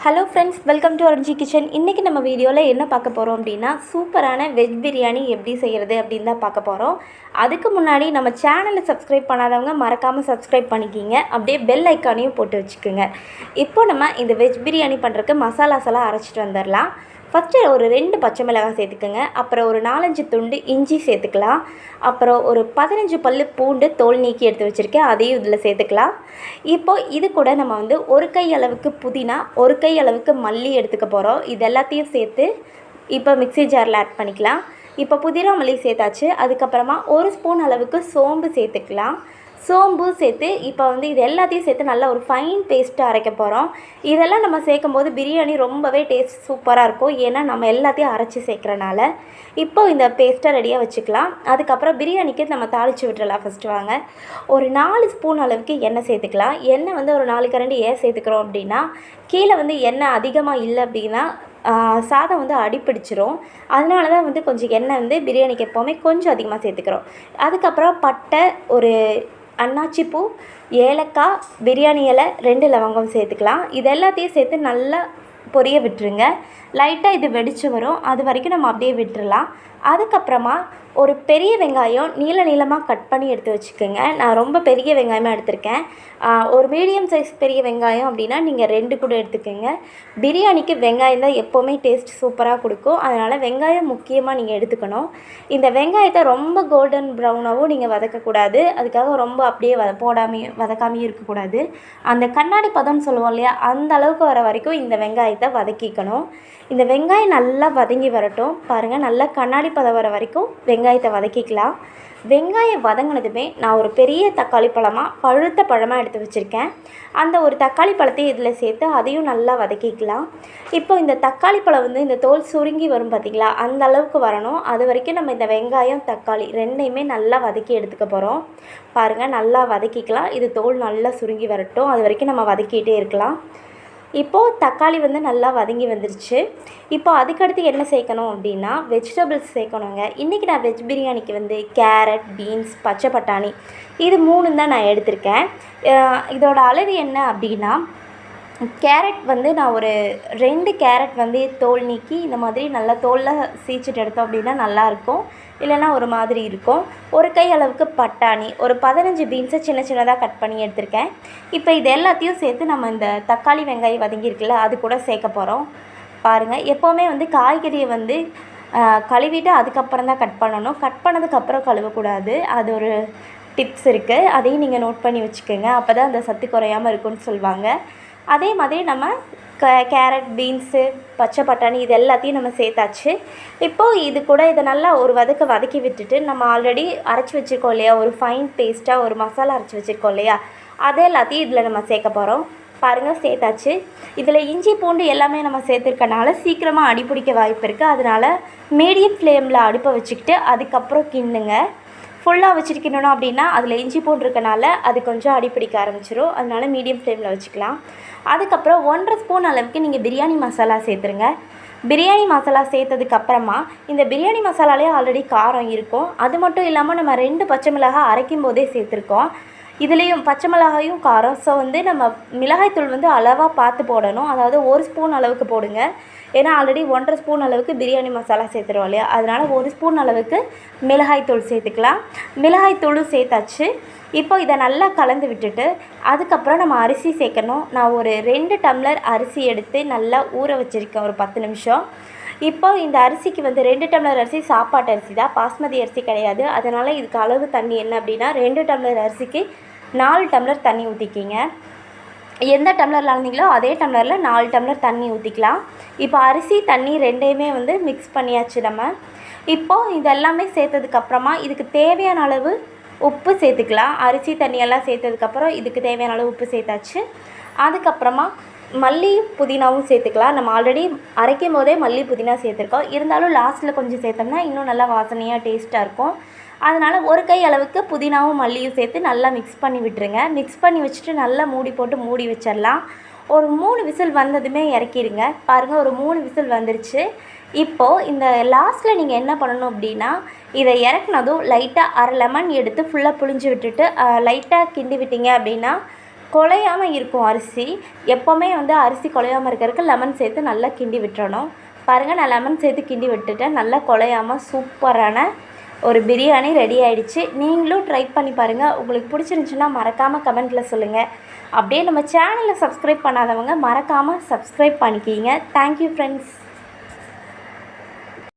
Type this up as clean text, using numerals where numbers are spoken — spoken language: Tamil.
Hello friends, welcome to Arunji kitchen. இன்றைக்கி நம்ம வீடியோவில் என்ன பார்க்க போகிறோம் அப்படின்னா, சூப்பரான வெஜ் பிரியாணி எப்படி செய்கிறது அப்படின்னு தான் பார்க்க போகிறோம். அதுக்கு முன்னாடி நம்ம சேனலை சப்ஸ்கிரைப் பண்ணாதவங்க மறக்காமல் சப்ஸ்கிரைப் பண்ணிக்கிங்க. அப்படியே பெல் ஐக்கானையும் போட்டு வச்சுக்கோங்க. இப்போ நம்ம இந்த வெஜ் பிரியாணி பண்ணுறதுக்கு மசாலாஸ் எல்லாம் அரைச்சிட்டு வந்துடலாம். ஃபஸ்ட்டு ஒரு 2 பச்சை மிளகாய் சேர்த்துக்குங்க. அப்புறம் ஒரு 4-5 துண்டு இஞ்சி சேர்த்துக்கலாம். அப்புறம் ஒரு 15 பல்லு பூண்டு தோல் நீக்கி எடுத்து வச்சுருக்கேன், அதையும் இதில் சேர்த்துக்கலாம். இப்போது இது கூட நம்ம ஒரு கை அளவுக்கு புதினா, ஒரு கை அளவுக்கு மல்லி எடுத்துக்க போகிறோம். இது எல்லாத்தையும் சேர்த்து இப்போ மிக்ஸி ஜாரில் ஆட் பண்ணிக்கலாம். இப்போ புதினா மல்லி சேர்த்தாச்சு. அதுக்கப்புறமா 1 ஸ்பூன் அளவுக்கு சோம்பு சேர்த்துக்கலாம். சோம்பு சேர்த்து இப்போ இது எல்லாத்தையும் சேர்த்து நல்லா ஒரு ஃபைன் பேஸ்ட்டாக அரைக்க போகிறோம். இதெல்லாம் நம்ம சேர்க்கும் போது பிரியாணி ரொம்பவே டேஸ்ட் சூப்பராக இருக்கும். ஏன்னா நம்ம எல்லாத்தையும் அரைச்சி சேர்க்குறனால. இப்போ இந்த பேஸ்ட்டை ரெடியாக வச்சுக்கலாம். அதுக்கப்புறம் பிரியாணிக்கு நம்ம தாளித்து விட்டுறலாம். ஃபஸ்ட்டு வாங்க, ஒரு 4 ஸ்பூன் அளவுக்கு எண்ணெய் சேர்த்துக்கலாம். எண்ணெய் ஒரு 4 கரண்டி ஏன் சேர்த்துக்கிறோம் அப்படின்னா, கீழே எண்ணெய் அதிகமாக இல்லை அப்படின்னா சாதம் அடிப்பிடிச்சிரும். அதனால தான் கொஞ்சம் எண்ணெய் பிரியாணிக்கு எப்போவுமே கொஞ்சம் அதிகமாக சேர்த்துக்கிறோம். அதுக்கப்புறம் பட்டை, ஒரு அன்னாச்சி பூ, ஏலக்காய், பிரியாணி இலை, 2 லவங்கம் சேர்த்துக்கலாம். இது எல்லாத்தையும் சேர்த்து நல்லா பொரிய விட்டுருங்க. லைட்டாக இது வெடித்து வரும், அது வரைக்கும் நம்ம அப்படியே விட்டுறலாம். அதுக்கப்புறமா ஒரு பெரிய வெங்காயம் நீளமாக கட் பண்ணி எடுத்து வச்சுக்கோங்க. நான் ரொம்ப பெரிய வெங்காயமாக எடுத்திருக்கேன். ஒரு மீடியம் சைஸ் பெரிய வெங்காயம் அப்படின்னா நீங்கள் 2 கூட எடுத்துக்கோங்க. பிரியாணிக்கு வெங்காயம் தான் எப்போவுமே டேஸ்ட் சூப்பராக கொடுக்கும். அதனால் வெங்காயம் முக்கியமாக நீங்கள் எடுத்துக்கணும். இந்த வெங்காயத்தை ரொம்ப கோல்டன் ப்ரௌனாகவும் நீங்கள் வதக்கக்கூடாது. அதுக்காக ரொம்ப அப்படியே வதக்காமையும் இருக்கக்கூடாது. அந்த கண்ணாடி பதம்னு சொல்லுவோம் இல்லையா, அந்த அளவுக்கு வர வரைக்கும் இந்த வெங்காயத்தை வதக்கிக்கணும். இந்த வெங்காயம் நல்லா வதங்கி வரட்டும். பாருங்கள், நல்லா கண்ணாடி பதம் வர வரைக்கும் வெங்காயத்தை வதக்கிக்கலாம். வெங்காயம் வதங்கினதுமே நான் ஒரு பெரிய தக்காளி பழமாக பழுத்த பழமாக எடுத்து வச்சுருக்கேன். அந்த ஒரு தக்காளி பழத்தையும் இதில் சேர்த்து அதையும் நல்லா வதக்கிக்கலாம். இப்போ இந்த தக்காளி பழம் இந்த தோல் சுருங்கி வரும் பார்த்திங்களா, அந்த அளவுக்கு வரணும். அது வரைக்கும் நம்ம இந்த வெங்காயம் தக்காளி ரெண்டையுமே நல்லா வதக்கி எடுத்துக்க போகிறோம். பாருங்கள், நல்லா வதக்கிக்கலாம். இது தோல் நல்லா சுருங்கி வரட்டும், அது வரைக்கும் நம்ம வதக்கிட்டே இருக்கலாம். இப்போது தக்காளி நல்லா வதங்கி வந்துருச்சு. இப்போ அதுக்கடுத்து என்ன சேர்க்கணும் அப்படின்னா, வெஜிடபிள்ஸ் சேர்க்கணுங்க. இன்றைக்கி நான் வெஜ் பிரியாணிக்கு கேரட், பீன்ஸ், பச்சை பட்டாணி இது 3 தான் நான் எடுத்திருக்கேன். இதோட அளவு என்ன அப்படின்னா, கேரட் நான் ஒரு 2 கேரட் தோல் நீக்கி இந்த மாதிரி நல்லா தோலில் சீச்சிட்டு எடுத்தோம் அப்படின்னா நல்லாயிருக்கும். இல்லைனா ஒரு மாதிரி இருக்கும். ஒரு கை அளவுக்கு பட்டாணி, ஒரு 15 பீன்ஸை சின்னதாக கட் பண்ணி எடுத்திருக்கேன். இப்போ இது எல்லாத்தையும் சேர்த்து நம்ம இந்த தக்காளி வெங்காயம் வதங்கியிருக்குல்ல, அது கூட சேர்க்க போகிறோம். பாருங்கள், எப்போவுமே காய்கறியை கழுவிட்டு அதுக்கப்புறம் தான் கட் பண்ணணும். கட் பண்ணதுக்கப்புறம் கழுவக்கூடாது. அது ஒரு டிப்ஸ் இருக்குது, அதையும் நீங்கள் நோட் பண்ணி வச்சுக்கோங்க. அப்போ தான் அந்த சத்து குறையாமல் இருக்குன்னு சொல்லுவாங்க. அதே மாதிரி நம்ம கேரட், பீன்ஸு, பச்சை பட்டாணி இது எல்லாத்தையும் நம்ம சேர்த்தாச்சு. இப்போது இது கூட இதை நல்லா ஒரு வதக்கி விட்டுட்டு நம்ம ஆல்ரெடி அரைச்சி வச்சுருக்கோம் இல்லையா, ஒரு ஃபைன் பேஸ்ட்டாக ஒரு மசாலா அரைச்சி வச்சுருக்கோம் இல்லையா, அதே எல்லாத்தையும் இதில் நம்ம சேர்க்க போகிறோம். பாருங்கள், சேர்த்தாச்சு. இதில் இஞ்சி பூண்டு எல்லாமே நம்ம சேர்த்துருக்கனால சீக்கிரமாக அடிப்பிடிக்க வாய்ப்பு இருக்குது. அதனால் மீடியம் ஃப்ளேமில் அடுப்பை வச்சுக்கிட்டு அதுக்கப்புறம் கிண்டுங்க. ஃபுல்லாக வச்சுருக்கணும் அப்படின்னா அதில் இஞ்சி பூண்டு இருக்கனால அது கொஞ்சம் அடிப்பிடிக்க ஆரம்பிச்சிடும். அதனால் மீடியம் ஃப்ளேமில் வச்சுக்கலாம். அதுக்கப்புறம் 1.5 ஸ்பூன் அளவுக்கு நீங்கள் பிரியாணி மசாலா சேர்த்துருங்க. பிரியாணி மசாலா சேர்த்ததுக்கப்புறமா இந்த பிரியாணி மசாலாலே ஆல்ரெடி காரம் இருக்கும். அது மட்டும் இல்லாமல் நம்ம 2 பச்சை மிளகாய் அரைக்கும் போதே சேர்த்துருக்கோம். இதுலேயும் பச்சை மிளகாயும் காரம். ஸோ நம்ம மிளகாய்த்தூள் அளவாக பார்த்து போடணும். அதாவது 1 ஸ்பூன் அளவுக்கு போடுங்க. ஏன்னா ஆல்ரெடி 1.5 ஸ்பூன் அளவுக்கு பிரியாணி மசாலா சேர்த்துருவோம் இல்லையா, அதனால் 1 ஸ்பூன் அளவுக்கு மிளகாய்த்தூள் சேர்த்துக்கலாம். மிளகாய்த்தூளும் சேர்த்தாச்சு. இப்போ இதை நல்லா கலந்து விட்டுட்டு அதுக்கப்புறம் நம்ம அரிசி சேர்க்கணும். நான் ஒரு 2 டம்ளர் அரிசி எடுத்து நல்லா ஊற வச்சுருக்கேன் ஒரு 10 நிமிஷம். இப்போ இந்த அரிசிக்கு 2 டம்ளர் அரிசி சாப்பாட்டு அரிசி தான், பாஸ்மதி அரிசி கிடையாது. அதனால் இதுக்கு அளவு தண்ணி என்ன அப்படின்னா, 2 டம்ளர் அரிசிக்கு 4 டம்ளர் தண்ணி ஊற்றிக்கிங்க. எந்த டம்ளரில் அளந்தீங்களோ அதே டம்ளரில் 4 டம்ளர் தண்ணி ஊற்றிக்கலாம். இப்போ அரிசி தண்ணி ரெண்டையுமே மிக்ஸ் பண்ணியாச்சு நம்ம. இப்போது இதெல்லாமே சேர்த்ததுக்கப்புறமா இதுக்கு தேவையான அளவு உப்பு சேர்த்துக்கலாம். அரிசி தண்ணியெல்லாம் சேர்த்ததுக்கப்புறம் இதுக்கு தேவையான அளவு உப்பு சேர்த்தாச்சு. அதுக்கப்புறமா மல்லி புதினாவும் சேர்த்துக்கலாம். நம்ம ஆல்ரெடி அரைக்கும் போதே மல்லி புதினா சேர்த்துருக்கோம். இருந்தாலும் லாஸ்ட்டில் கொஞ்சம் சேர்த்தோம்னா இன்னும் நல்லா வாசனையாக டேஸ்ட்டாக இருக்கும். அதனால் ஒரு கை அளவுக்கு புதினாவும் மல்லியும் சேர்த்து நல்லா மிக்ஸ் பண்ணி விட்டுருங்க. மிக்ஸ் பண்ணி வச்சுட்டு நல்லா மூடி போட்டு மூடி வச்சிடலாம். ஒரு 3 விசில் வந்ததுமே இறக்கிடுங்க. பாருங்கள், ஒரு 3 விசில் வந்துருச்சு. இப்போது இந்த லாஸ்ட்டில் நீங்கள் என்ன பண்ணணும் அப்படின்னா, இதை இறக்குனதும் லைட்டாக 1/2 லெமன் எடுத்து ஃபுல்லாக புழிஞ்சு விட்டுட்டு லைட்டாக கிண்டி விட்டீங்க அப்படின்னா குழையாமல் இருக்கும் அரிசி. எப்போவுமே வந்து அரிசி குழையாமல் இருக்கிறதுக்கு லெமன் சேர்த்து நல்லா கிண்டி விட்டுறணும். பாருங்கள், நான் லெமன் சேர்த்து கிண்டி விட்டுட்டேன். நல்லா குழையாமல் சூப்பரான ஒரு பிரியாணி ரெடி ஆகிடுச்சு. நீங்களும் ட்ரை பண்ணி பாருங்கள். உங்களுக்கு பிடிச்சிருந்துச்சுன்னா மறக்காமல் கமெண்ட்டில் சொல்லுங்கள். அப்படியே நம்ம சேனலை சப்ஸ்கிரைப் பண்ணாதவங்க மறக்காமல் சப்ஸ்கிரைப் பண்ணிக்கிங்க. Thank you friends.